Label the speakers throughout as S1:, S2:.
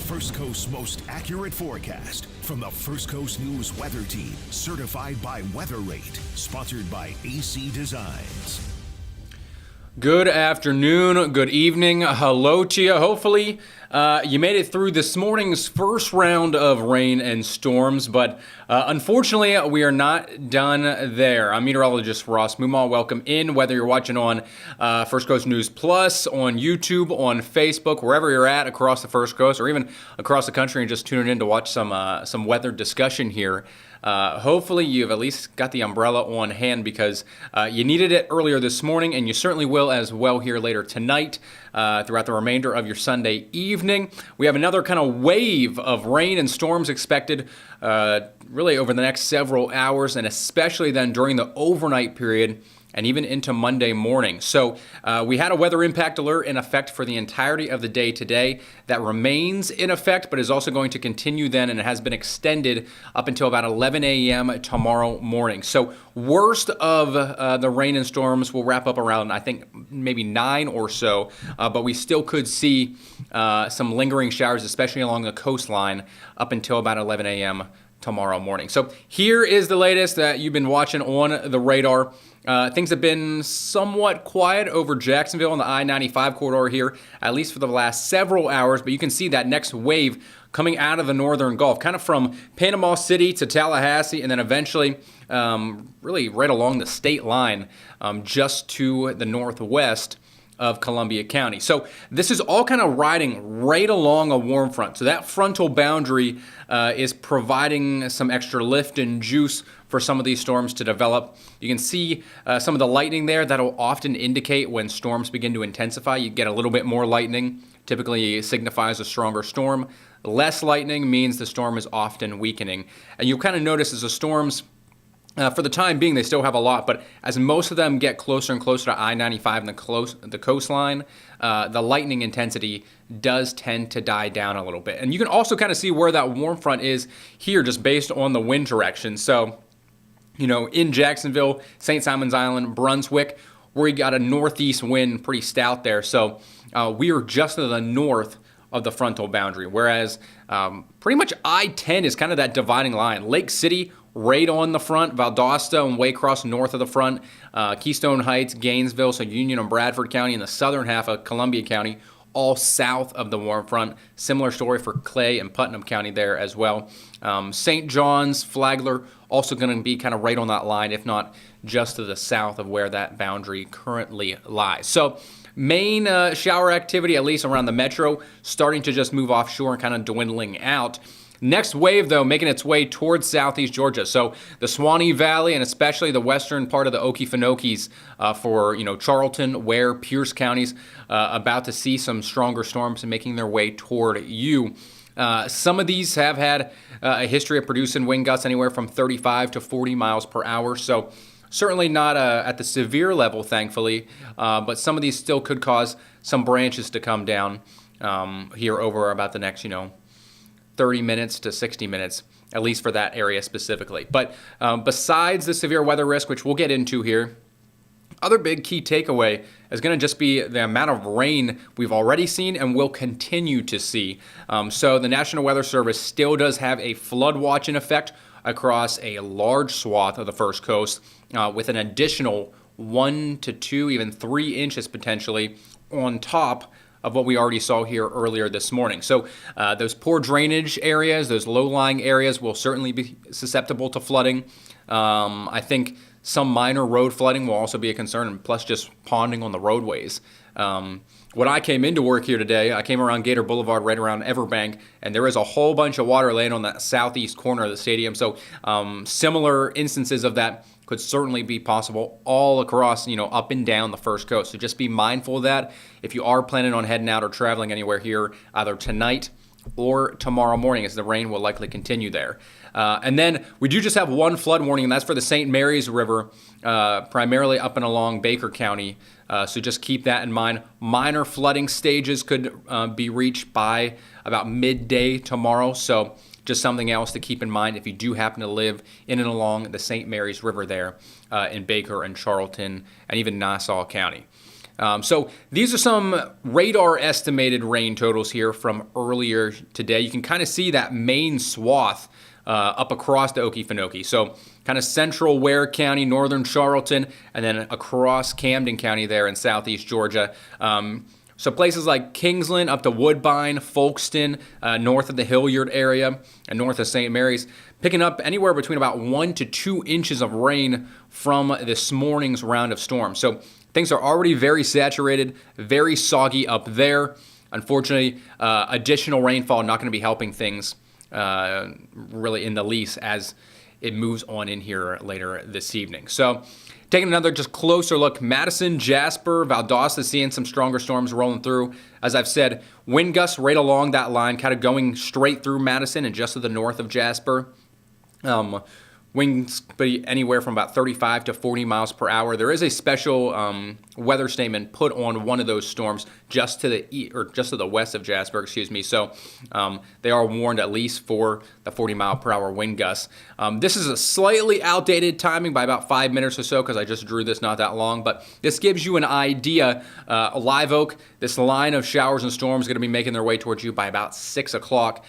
S1: First Coast's most accurate forecast from the First Coast News Weather Team, certified by WeatherRate, sponsored by AC Designs.
S2: Good afternoon, good evening, hello to you. Hopefully you made it through this morning's first round of rain and storms, but unfortunately we are not done there. I'm meteorologist Ross Mumal. Welcome in, whether you're watching on First Coast News Plus, on YouTube, on Facebook, wherever you're at across the First Coast, or even across the country and just tuning in to watch some weather discussion here. Hopefully you've at least got the umbrella on hand because you needed it earlier this morning, and you certainly will as well here later tonight throughout the remainder of your Sunday evening. We have another kind of wave of rain and storms expected really over the next several hours, and especially then during the overnight period and even into Monday morning. So we had a weather impact alert in effect for the entirety of the day today. That remains in effect, but is also going to continue then, and it has been extended up until about 11 a.m. tomorrow morning. So worst of the rain and storms will wrap up around, I think, maybe 9 or so, but we still could see some lingering showers, especially along the coastline, up until about 11 a.m. tomorrow morning. So here is the latest that you've been watching on the radar. Things have been somewhat quiet over Jacksonville on the I-95 corridor here, at least for the last several hours, but you can see that next wave coming out of the northern Gulf, kind of from Panama City to Tallahassee, and then eventually really right along the state line just to the northwest of Columbia County. So this is all kind of riding right along a warm front. So that frontal boundary is providing some extra lift and juice for some of these storms to develop. You can see some of the lightning there. That'll often indicate when storms begin to intensify. You get a little bit more lightning, typically signifies a stronger storm. Less lightning means the storm is often weakening. And you'll kind of notice as the storms for the time being, they still have a lot, but as most of them get closer and closer to I-95 and the coastline, the lightning intensity does tend to die down a little bit. And you can also kind of see where that warm front is here just based on the wind direction. So, you know, in Jacksonville, St. Simons Island, Brunswick, where you got a northeast wind pretty stout there. So we are just to the north of the frontal boundary, whereas pretty much I-10 is kind of that dividing line. Lake City, right on the front, Valdosta and Waycross north of the front, Keystone Heights, Gainesville, so Union and Bradford County, and the southern half of Columbia County, all south of the warm front. Similar story for Clay and Putnam County there as well. St. John's, Flagler, also going to be kind of right on that line, if not just to the south of where that boundary currently lies. So main shower activity, at least around the metro, starting to just move offshore and kind of dwindling out. Next wave, though, making its way towards southeast Georgia. So the Suwannee Valley and especially the western part of the Okefenokee for, Charlton, Ware, Pierce counties, about to see some stronger storms and making their way toward you. Some of these have had a history of producing wind gusts anywhere from 35 to 40 miles per hour. So certainly not at the severe level, thankfully, but some of these still could cause some branches to come down here over about the next, 30 minutes to 60 minutes, at least for that area specifically. But besides the severe weather risk, which we'll get into here, other big key takeaway is going to just be the amount of rain we've already seen and will continue to see. So the National Weather Service still does have a flood watch in effect across a large swath of the First Coast with an additional 1 to 2, even 3 inches potentially on top of what we already saw here earlier this morning. So those poor drainage areas, those low-lying areas will certainly be susceptible to flooding. I think some minor road flooding will also be a concern, plus just ponding on the roadways. When I came into work here today, I came around Gator Boulevard right around Everbank, and there is a whole bunch of water laying on that southeast corner of the stadium. So similar instances of that could certainly be possible all across, up and down the First Coast. So just be mindful of that if you are planning on heading out or traveling anywhere here, either tonight or tomorrow morning, as the rain will likely continue there. And then we do just have one flood warning, and that's for the St. Mary's River, primarily up and along Baker County. So just keep that in mind. Minor flooding stages could be reached by about midday tomorrow. So just something else to keep in mind if you do happen to live in and along the St. Mary's River there in Baker and Charlton and even Nassau County. So these are some radar estimated rain totals here from earlier today. You can kind of see that main swath up across the Okefenokee. So kind of central Ware County, northern Charlton, and then across Camden County there in southeast Georgia. So places like Kingsland up to Woodbine, Folkston, north of the Hilliard area, and north of St. Mary's, picking up anywhere between about 1 to 2 inches of rain from this morning's round of storms. So things are already very saturated, very soggy up there. Unfortunately, additional rainfall not going to be helping things really in the least as it moves on in here later this evening. So taking another just closer look, Madison, Jasper, Valdosta seeing some stronger storms rolling through. As I've said, wind gusts right along that line, kind of going straight through Madison and just to the north of Jasper. Winds be anywhere from about 35 to 40 miles per hour. There is a special weather statement put on one of those storms just to the west of Jasper, So they are warned at least for the 40 mile per hour wind gusts. This is a slightly outdated timing by about 5 minutes or so because I just drew this not that long, but this gives you an idea. Live Oak, this line of showers and storms is going to be making their way towards you by about 6 o'clock.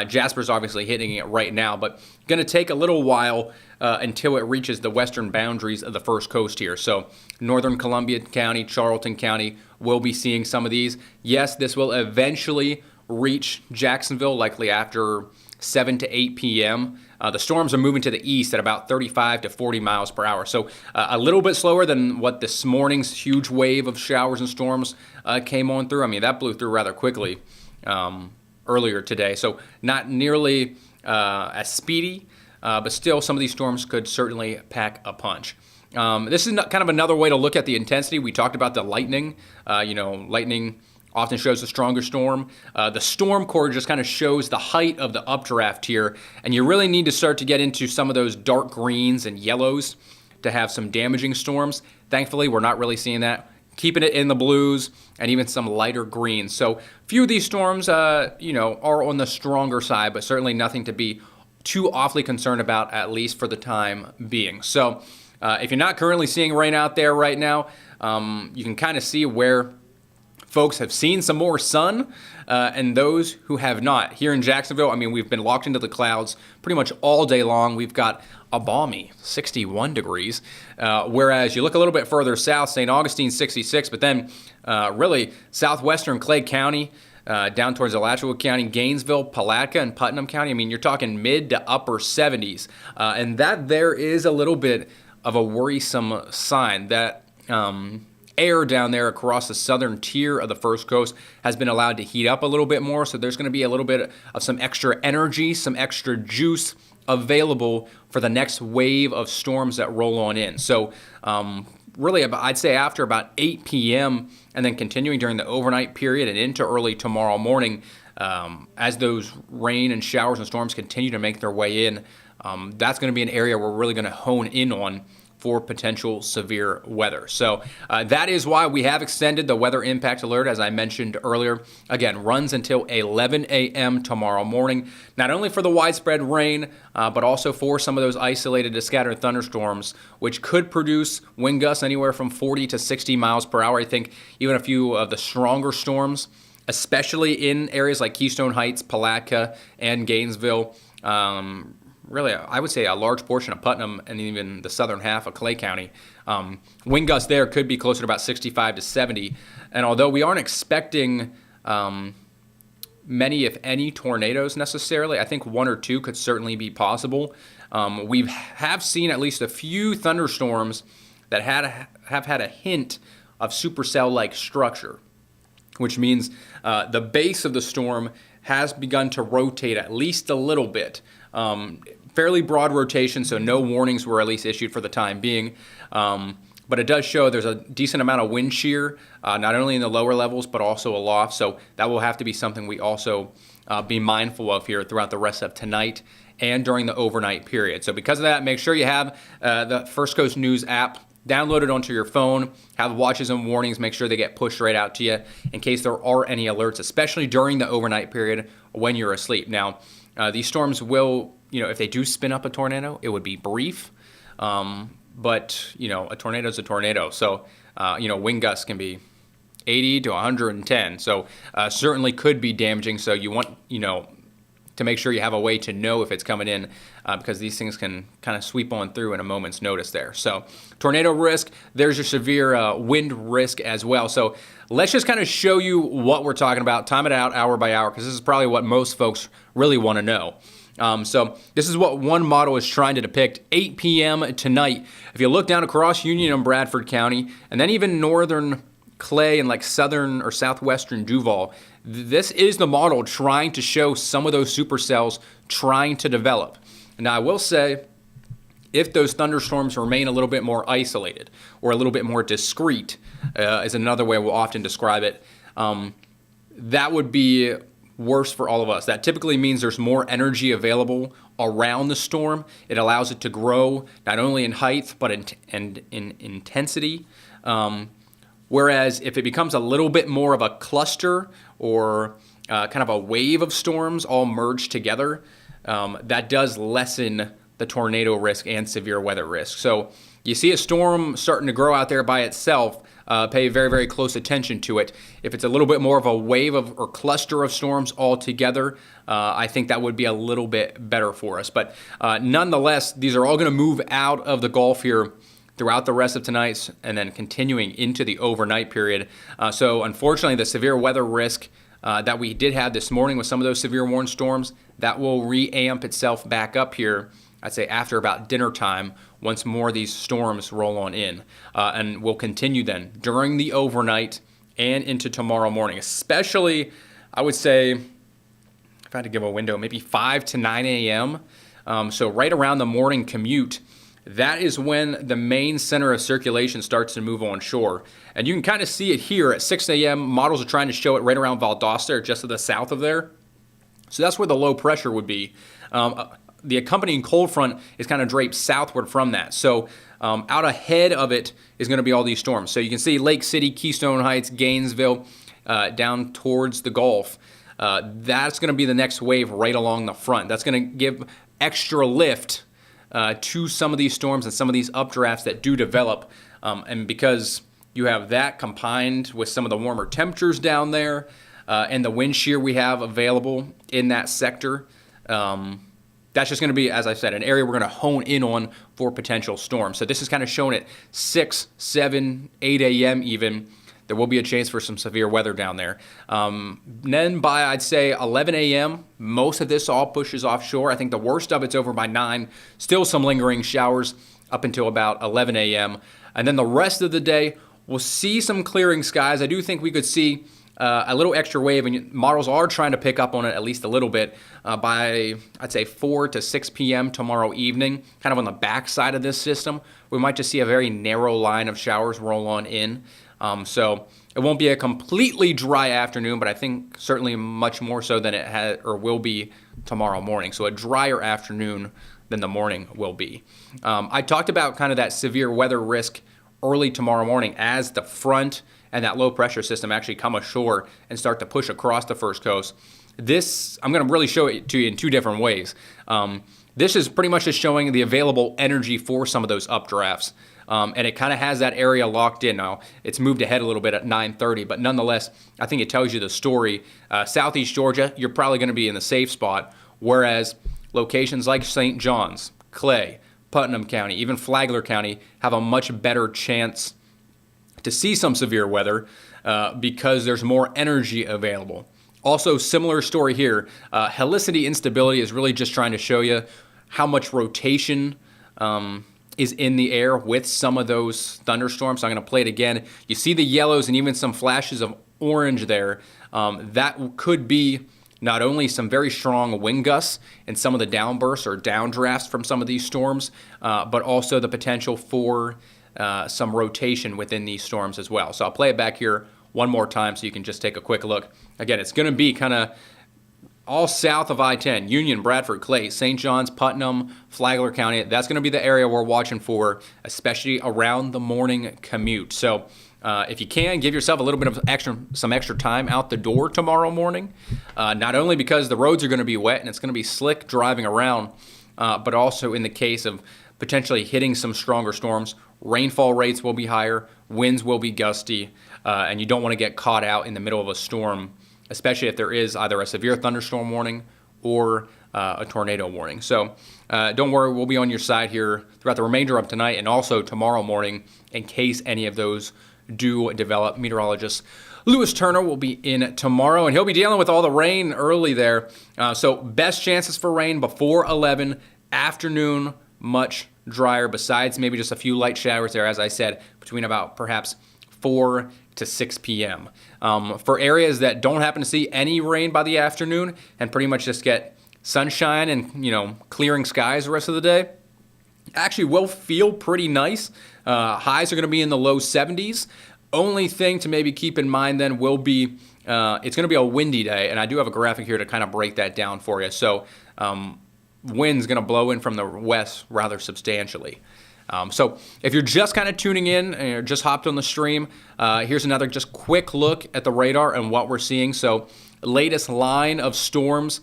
S2: Jasper's obviously hitting it right now, but going to take a little while until it reaches the western boundaries of the First Coast here. So northern Columbia County, Charlton County will be seeing some of these. Yes, this will eventually reach Jacksonville, likely after 7 to 8 p.m. The storms are moving to the east at about 35 to 40 miles per hour. So a little bit slower than what this morning's huge wave of showers and storms came on through. I mean, that blew through rather quickly earlier today. So not nearly as speedy, but still some of these storms could certainly pack a punch. This is kind of another way to look at the intensity. We talked about the lightning. Lightning often shows a stronger storm. The storm core just kind of shows the height of the updraft here, and you really need to start to get into some of those dark greens and yellows to have some damaging storms. Thankfully, we're not really seeing that. Keeping it in the blues and even some lighter greens. So few of these storms, are on the stronger side, but certainly nothing to be too awfully concerned about, at least for the time being. So if you're not currently seeing rain out there right now, you can kind of see where folks have seen some more sun and those who have not. Here in Jacksonville, I mean, we've been locked into the clouds pretty much all day long. We've got a balmy 61 degrees, whereas you look a little bit further south, St. Augustine 66, but then really southwestern Clay County, down towards Alachua County, Gainesville, Palatka, and Putnam County. I mean, you're talking mid to upper 70s, and that there is a little bit of a worrisome sign that air down there across the southern tier of the First Coast has been allowed to heat up a little bit more. So there's going to be a little bit of some extra energy, some extra juice available for the next wave of storms that roll on in. So really, I'd say after about 8 p.m. and then continuing during the overnight period and into early tomorrow morning, as those rain and showers and storms continue to make their way in, that's going to be an area we're really going to hone in on for potential severe weather. So that is why we have extended the weather impact alert, as I mentioned earlier. Again, runs until 11 a.m. tomorrow morning, not only for the widespread rain, but also for some of those isolated to scattered thunderstorms, which could produce wind gusts anywhere from 40 to 60 miles per hour. I think even a few of the stronger storms, especially in areas like Keystone Heights, Palatka, and Gainesville, really, I would say a large portion of Putnam and even the southern half of Clay County. Wind gusts there could be closer to about 65 to 70. And although we aren't expecting many, if any, tornadoes necessarily, I think one or two could certainly be possible. We have seen at least a few thunderstorms that have had a hint of supercell-like structure, which means the base of the storm has begun to rotate at least a little bit. Fairly broad rotation, so no warnings were at least issued for the time being. But it does show there's a decent amount of wind shear, not only in the lower levels, but also aloft. So that will have to be something we also be mindful of here throughout the rest of tonight and during the overnight period. So because of that, make sure you have the First Coast News app downloaded onto your phone, have watches and warnings, make sure they get pushed right out to you in case there are any alerts, especially during the overnight period when you're asleep. Now, these storms will, if they do spin up a tornado, it would be brief, but, a tornado is a tornado. So, wind gusts can be 80 to 110. So certainly could be damaging. So you want, to make sure you have a way to know if it's coming in because these things can kind of sweep on through in a moment's notice there. So tornado risk, there's your severe wind risk as well. So let's just kind of show you what we're talking about, time it out hour by hour, because this is probably what most folks really want to know. So this is what one model is trying to depict. 8 p.m. tonight. If you look down across Union and Bradford County, and then even northern Clay and like southern or southwestern Duval, this is the model trying to show some of those supercells trying to develop. Now, I will say, if those thunderstorms remain a little bit more isolated or a little bit more discrete, is another way we'll often describe it, that would be worse for all of us. That typically means there's more energy available around the storm. It allows it to grow not only in height but in intensity. Whereas if it becomes a little bit more of a cluster or kind of a wave of storms all merged together, that does lessen the tornado risk and severe weather risk. So you see a storm starting to grow out there by itself, pay very, very close attention to it. If it's a little bit more of a wave of or cluster of storms all together, I think that would be a little bit better for us. But nonetheless, these are all going to move out of the Gulf here throughout the rest of tonight's and then continuing into the overnight period. So unfortunately, the severe weather risk that we did have this morning with some of those severe warning storms, that will re-amp itself back up here, I'd say after about dinner time, once more of these storms roll on in. And will continue then during the overnight and into tomorrow morning, especially, I would say, if I had to give a window, maybe 5 to 9 a.m. So right around the morning commute, that is when the main center of circulation starts to move on shore. And you can kind of see it here at 6 a.m. Models are trying to show it right around Valdosta, or just to the south of there. So that's where the low pressure would be. The accompanying cold front is kind of draped southward from that. So out ahead of it is going to be all these storms. So you can see Lake City, Keystone Heights, Gainesville, down towards the Gulf. That's going to be the next wave right along the front. That's going to give extra lift to some of these storms and some of these updrafts that do develop. And because you have that combined with some of the warmer temperatures down there and the wind shear we have available in that sector, that's just going to be, as I said, an area we're going to hone in on for potential storms. So this is kind of shown at 6, 7, 8 a.m. even. There will be a chance for some severe weather down there. Then by, I'd say, 11 a.m., most of this all pushes offshore. I think the worst of it's over by 9. Still some lingering showers up until about 11 a.m. And then the rest of the day, we'll see some clearing skies. I do think we could see a little extra wave, and models are trying to pick up on it at least a little bit by, I'd say, 4 to 6 p.m. tomorrow evening, kind of on the backside of this system. We might just see a very narrow line of showers roll on in. So it won't be a completely dry afternoon, but I think certainly much more so than it has or will be tomorrow morning. So a drier afternoon than the morning will be. I talked about kind of that severe weather risk early tomorrow morning as the front and that low pressure system actually come ashore and start to push across the First Coast. This, I'm going to really show it to you in two different ways. This is pretty much just showing the available energy for some of those updrafts. And it kind of has that area locked in now. It's moved ahead a little bit at 9:30, but nonetheless, I think it tells you the story. Southeast Georgia, you're probably going to be in the safe spot, whereas locations like St. John's, Clay, Putnam County, even Flagler County have a much better chance to see some severe weather because there's more energy available. Also, similar story here. Helicity instability is really just trying to show you how much rotation is in the air with some of those thunderstorms. So I'm going to play it again. You see the yellows and even some flashes of orange there. That could be not only some very strong wind gusts and some of the downbursts or downdrafts from some of these storms, but also the potential for some rotation within these storms as well. So I'll play it back here one more time so you can just take a quick look. Again, it's going to be kind of all south of I-10, Union, Bradford, Clay, St. John's, Putnam, Flagler County. That's going to be the area we're watching for, especially around the morning commute. So if you can, give yourself a little bit of some extra time out the door tomorrow morning, not only because the roads are going to be wet and it's going to be slick driving around, but also in the case of potentially hitting some stronger storms, rainfall rates will be higher, winds will be gusty. and you don't want to get caught out in the middle of a storm, especially if there is either a severe thunderstorm warning or a tornado warning. So don't worry, we'll be on your side here throughout the remainder of tonight and also tomorrow morning in case any of those do develop. Meteorologist Lewis Turner will be in tomorrow, and he'll be dealing with all the rain early there. So best chances for rain before 11, afternoon, much drier, besides maybe just a few light showers there, as I said, between about perhaps 4 to 6 p.m. For areas that don't happen to see any rain by the afternoon and pretty much just get sunshine and, clearing skies the rest of the day, actually will feel pretty nice. Highs are going to be in the low 70s. Only thing to maybe keep in mind then will be it's going to be a windy day, and I do have a graphic here to kind of break that down for you. So wind's going to blow in from the west rather substantially. So if you're just kind of tuning in and you're just hopped on the stream, here's another just quick look at the radar and what we're seeing. So latest line of storms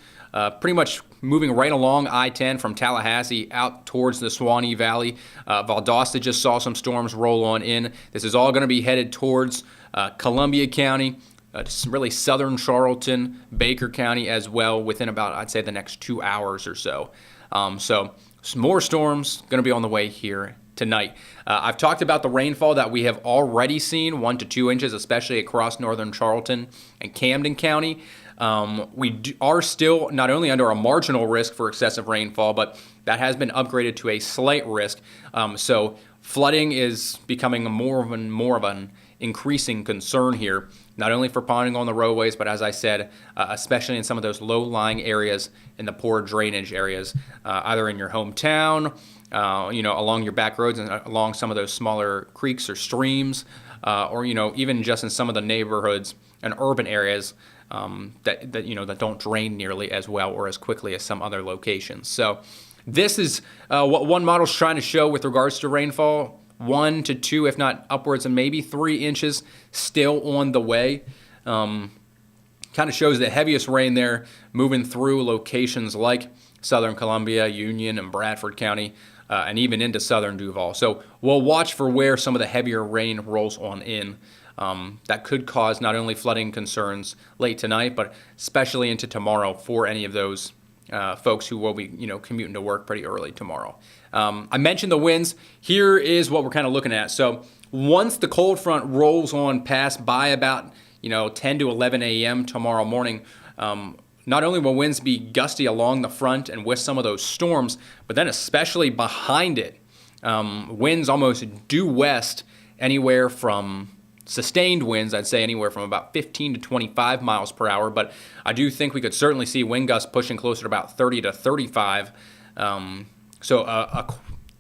S2: pretty much moving right along I-10 from Tallahassee out towards the Suwannee Valley. Valdosta just saw some storms roll on in. This is all going to be headed towards Columbia County, really southern Charlton, Baker County as well within about, I'd say, the next 2 hours or so. So some more storms going to be on the way here tonight. I've talked about the rainfall that we have already seen, 1 to 2 inches, especially across northern Charlton and Camden County. We are still not only under a marginal risk for excessive rainfall, but that has been upgraded to a slight risk. So flooding is becoming more of an increasing concern here, not only for ponding on the roadways, but as I said, especially in some of those low-lying areas in the poor drainage areas, either in your hometown, along your back roads and along some of those smaller creeks or streams, or even just in some of the neighborhoods and urban areas that don't drain nearly as well or as quickly as some other locations. So this is what one model's trying to show with regards to rainfall. 1 to 2, if not upwards of maybe 3 inches still on the way. Kind of shows the heaviest rain there moving through locations like southern Columbia, Union, and Bradford County, and even into southern Duval. So we'll watch for where some of the heavier rain rolls on in. That could cause not only flooding concerns late tonight, but especially into tomorrow for any of those folks who will be, commuting to work pretty early tomorrow. I mentioned the winds. Here is what we're kind of looking at. So once the cold front rolls on past by about, 10 to 11 a.m. tomorrow morning, not only will winds be gusty along the front and with some of those storms, but then especially behind it, winds almost due west anywhere from sustained winds, I'd say anywhere from about 15 to 25 miles per hour, but I do think we could certainly see wind gusts pushing closer to about 30 to 35. So a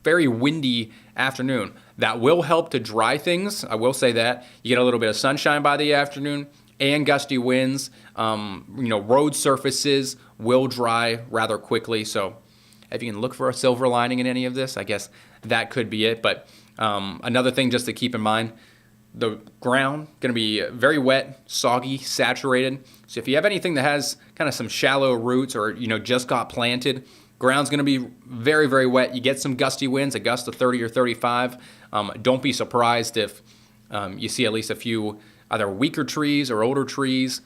S2: very windy afternoon. That will help to dry things. I will say that. You get a little bit of sunshine by the afternoon and gusty winds. Road surfaces will dry rather quickly. So if you can look for a silver lining in any of this, I guess that could be it. But another thing just to keep in mind, the ground going to be very wet, soggy, saturated. So if you have anything that has kind of some shallow roots or, just got planted, ground's going to be very, very wet. You get some gusty winds, a gust of 30 or 35. Don't be surprised if you see at least a few either weaker trees or older trees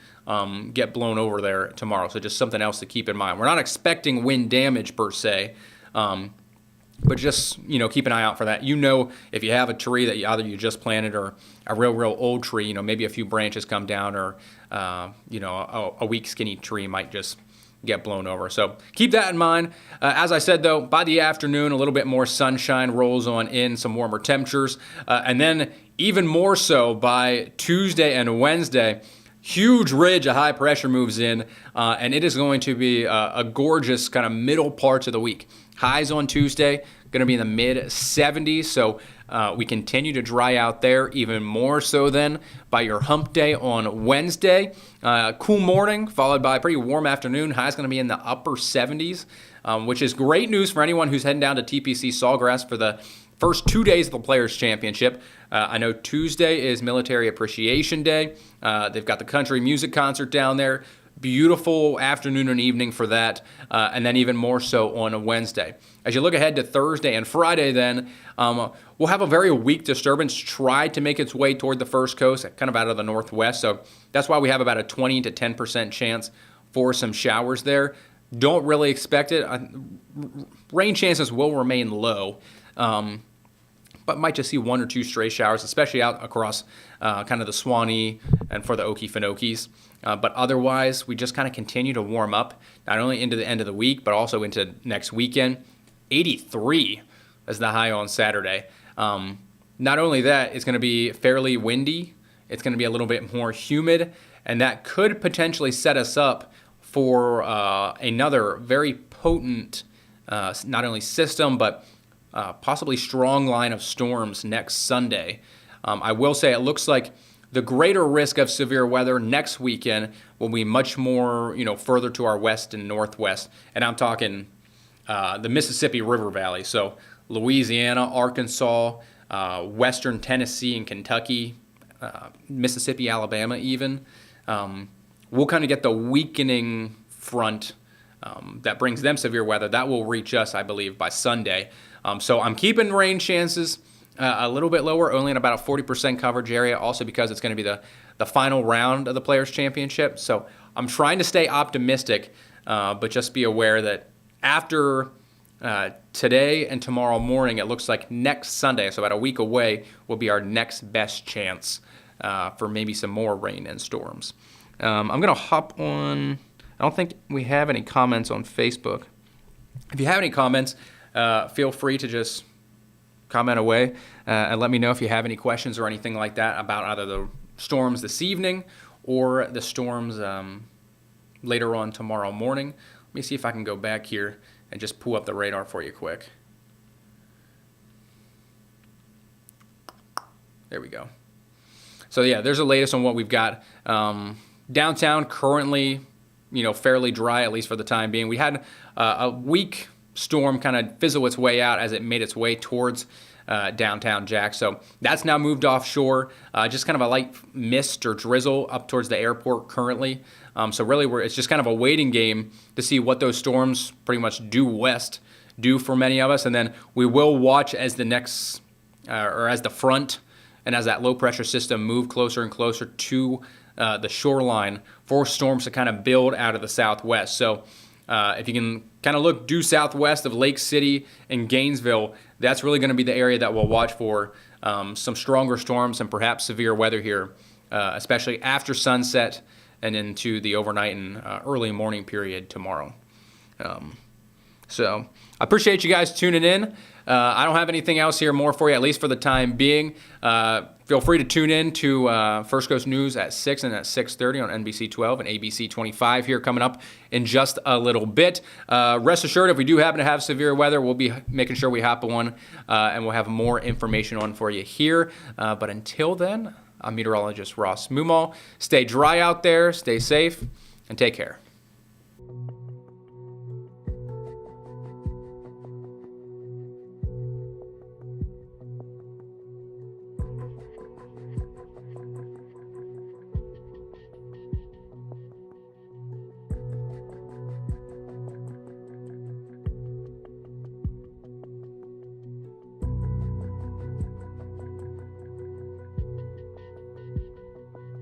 S2: get blown over there tomorrow. So just something else to keep in mind. We're not expecting wind damage per se, but just, keep an eye out for that. If you have a tree that either you just planted or a real old tree, maybe a few branches come down or, a weak skinny tree might just get blown over. So keep that in mind. As I said, though, by the afternoon, a little bit more sunshine rolls on in, some warmer temperatures. And then even more so by Tuesday and Wednesday, huge ridge of high pressure moves in, and it is going to be a gorgeous kind of middle parts of the week. Highs on Tuesday, going to be in the mid-70s, so we continue to dry out there, even more so then by your hump day on Wednesday. Cool morning, followed by a pretty warm afternoon. High's going to be in the upper 70s, which is great news for anyone who's heading down to TPC Sawgrass for the first 2 days of the Players' Championship. I know Tuesday is Military Appreciation Day. They've got the country music concert down there. beautiful afternoon and evening for that, and then even more so on a Wednesday. As you look ahead to Thursday and Friday, then we'll have a very weak disturbance try to make its way toward the first coast, kind of out of the northwest. So that's why we have about a 20 to 10% chance for some showers there. Don't really expect it. Rain chances will remain low, but might just see 1 or 2 stray showers, especially out across kind of the Swanee and for the Okefenokee. But otherwise, we just kind of continue to warm up, not only into the end of the week, but also into next weekend. 83 is the high on Saturday. Not only that, it's going to be fairly windy. It's going to be a little bit more humid, and that could potentially set us up for another very potent, not only system, but possibly strong line of storms next Sunday. I will say it looks like the greater risk of severe weather next weekend will be much more, further to our west and northwest. And I'm talking the Mississippi River Valley. So Louisiana, Arkansas, western Tennessee and Kentucky, Mississippi, Alabama even. We'll kind of get the weakening front that brings them severe weather. That will reach us, I believe, by Sunday. So I'm keeping rain chances a little bit lower, only in about a 40% coverage area, also because it's going to be the final round of the Players' Championship. So I'm trying to stay optimistic, but just be aware that after today and tomorrow morning, it looks like next Sunday, so about a week away, will be our next best chance for maybe some more rain and storms. I'm going to hop on. I don't think we have any comments on Facebook. If you have any comments, feel free to just comment away and let me know if you have any questions or anything like that about either the storms this evening or the storms later on tomorrow morning. Let me see if I can go back here and just pull up the radar for you quick. There we go. So yeah, there's the latest on what we've got. Downtown currently, fairly dry, at least for the time being. We had a weak storm kind of fizzle its way out as it made its way towards downtown Jack. So that's now moved offshore. Just kind of a light mist or drizzle up towards the airport currently. So really it's just kind of a waiting game to see what those storms pretty much due west do for many of us. And then we will watch as the next, or as the front and as that low pressure system move closer and closer to the shoreline for storms to kind of build out of the southwest. So if you can kind of look due southwest of Lake City and Gainesville, that's really going to be the area that we'll watch for some stronger storms and perhaps severe weather here, especially after sunset and into the overnight and early morning period tomorrow. So I appreciate you guys tuning in. I don't have anything else here more for you, at least for the time being. Feel free to tune in to First Coast News at 6 and at 6:30 on NBC 12 and ABC 25 here coming up in just a little bit. Rest assured, if we do happen to have severe weather, we'll be making sure we hop on and we'll have more information on for you here. But until then, I'm meteorologist Ross Mumal. Stay dry out there, stay safe, and take care.